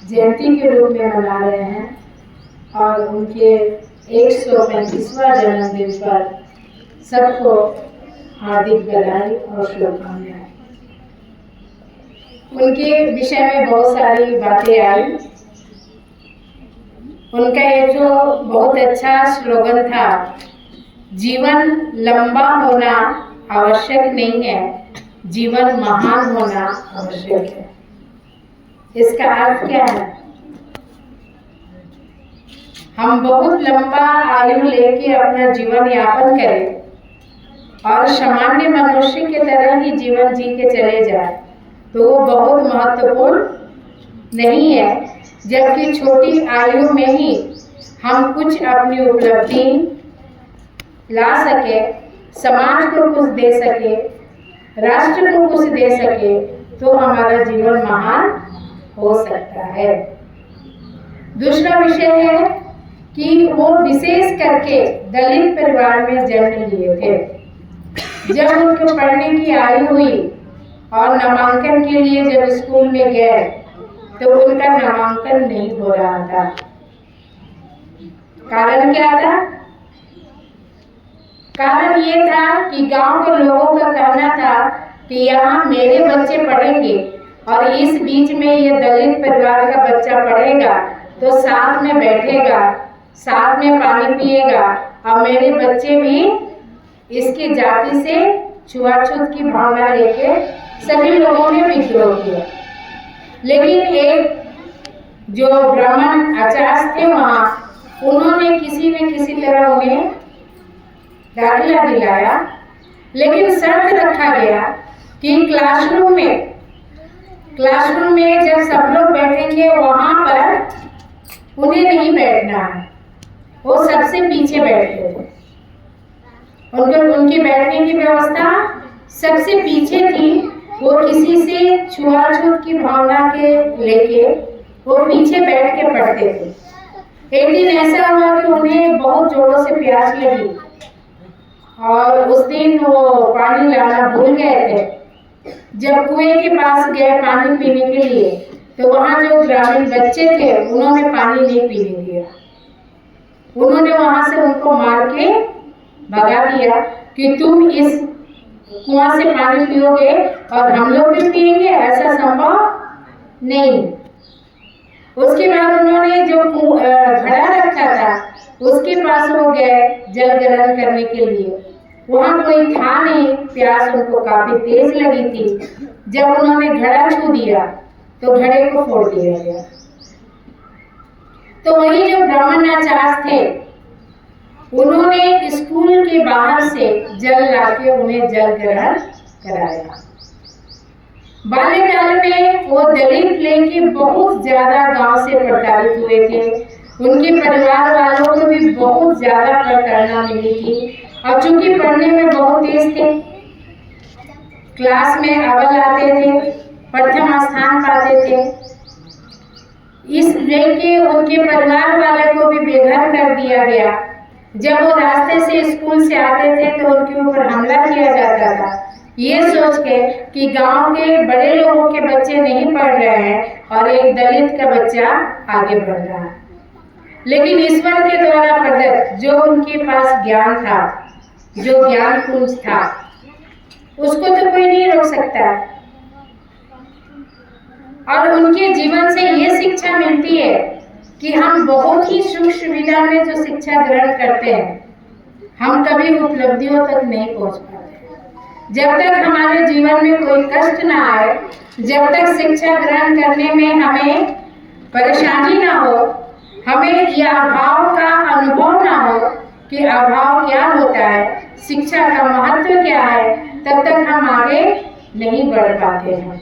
जयंती के रूप में मना रहे हैं और उनके 135वां जन्मदिन पर सबको हार्दिक बधाई और शुभकामनाएं। उनके विषय में बहुत सारी बातें आई। उनका ये जो बहुत अच्छा स्लोगन था, जीवन लंबा होना आवश्यक नहीं है, जीवन महान होना आवश्यक है। इसका अर्थ क्या है? हम बहुत लंबा आयु लेके अपना जीवन यापन करें और सामान्य मनुष्य की तरह ही जीवन जी के चले जाए तो वो बहुत महत्वपूर्ण नहीं है, जबकि छोटी आयु में ही हम कुछ अपनी उपलब्धि ला सके, समाज को कुछ दे सके, राष्ट्र को कुछ दे सके, तो हमारा जीवन महान हो सकता है। दूसरा विषय है कि वो विशेष करके दलित परिवार में जन्म लिए थे। जब उनको पढ़ने की आयु हुई और नामांकन के लिए जब स्कूल में गए तो उनका नामांकन नहीं हो रहा था। कारण क्या था? कारण ये था कि गांव के लोगों का कहना था कि यहाँ मेरे बच्चे पढ़ेंगे और इस बीच में ये दलित परिवार का बच्चा पढ़ेगा तो साथ में बैठेगा, साथ में पानी पिएगा और मेरे बच्चे भी इसकी जाति से छुआछूत की भावना लेके सभी लोगों ने विद्रोह किया। लेकिन एक जो ब्राह्मण आचार्य थे वहाँ, उन्होंने किसी न किसी तरह उन्हें दाखिला दिलाया, लेकिन शर्त रखा गया कि क्लासरूम में जब सब लोग बैठेंगे वहाँ पर उन्हें नहीं बैठना है, वो सबसे पीछे बैठते थे। उनकी बैठने की व्यवस्था सबसे पीछे थी। वो किसी से छुआछूत की भावना के लेके वो पीछे बैठ के पढ़ते थे। एक दिन ऐसा हुआ कि उन्हें बहुत जोरों से प्यास लगी और उस दिन वो पानी लाना भूल गए थे। जब कुएं के पास गए पानी पीने के लिए तो वहाँ जो ग्रामीण बच्चे थे उन्होंने पानी नहीं पीने दिया। उन्होंने वहाँ से उनको मार के भगा दिया कि तुम इस कुआं से पानी पियोगे और हम लोग भी पिएंगे, ऐसा संभव नहीं। उसके बाद उन्होंने जो घड़ा रखा था उसके पास हो गए जल ग्रहण करने के लिए। वहाँ कोई था नहीं, प्यास उनको काफी तेज लगी थी। जब उन्होंने घड़ा छू दिया तो घड़े को फोड़ दिया गया। तो वही जो ब्राह्मणाचार्य थे उन्होंने स्कूल के बाहर से जल लाके उन्हें जल ग्रहण कराया। बाल्यकाल में वो दलित लेके बहुत ज्यादा गांव से प्रताड़ित हुए थे। उनके परिवार वालों को भी बहुत ज्यादा प्रताड़ना मिली थी और चूंकि पढ़ने में बहुत तेज थे, क्लास में अव्वल आते थे, प्रथम स्थान पाते थे, इस लेके उनके परिवार वाले को भी बेघर कर दिया गया। जब वो रास्ते से स्कूल से आते थे तो उनके ऊपर हमला किया जाता था, ये सोच के कि गांव के बड़े लोगों के बच्चे नहीं पढ़ रहे हैं और एक दलित का बच्चा आगे बढ़ रहा है। लेकिन ईश्वर के द्वारा प्रदत्त जो उनके पास ज्ञान था, जो ज्ञान कुंज था, उसको तो कोई नहीं रोक सकता। और उनके जीवन से ये शिक्षा मिलती है कि हम बहुत ही सुख सुविधा में जो शिक्षा ग्रहण करते हैं, हम कभी उपलब्धियों तक नहीं पहुंच पाते। जब तक हमारे जीवन में कोई कष्ट ना आए, जब तक शिक्षा ग्रहण करने में हमें परेशानी ना हो, हमें यह अभाव का अनुभव ना हो कि अभाव क्या होता है, शिक्षा का महत्व क्या है, तब तक हम आगे नहीं बढ़ पाते हैं।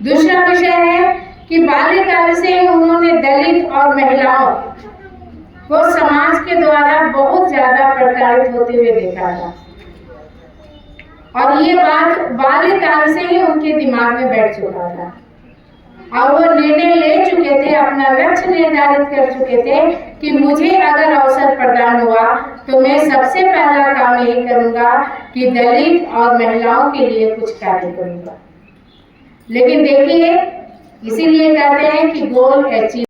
दूसरा विषय है कि बाल्यकाल से उन्होंने दलित और महिलाओं को समाज के द्वारा बहुत ज्यादा प्रताड़ित होते हुए देखा था और ये बात बाल्यकाल से ही उनके दिमाग में बैठ चुका था और वो निर्णय ले चुके थे, अपना लक्ष्य निर्धारित कर चुके थे कि मुझे अगर अवसर प्रदान हुआ तो मैं सबसे पहला काम यही करूंगा कि दलित और महिलाओं के लिए कुछ कार्य करूंगा। लेकिन देखिए इसीलिए कहते हैं कि गोल अचीव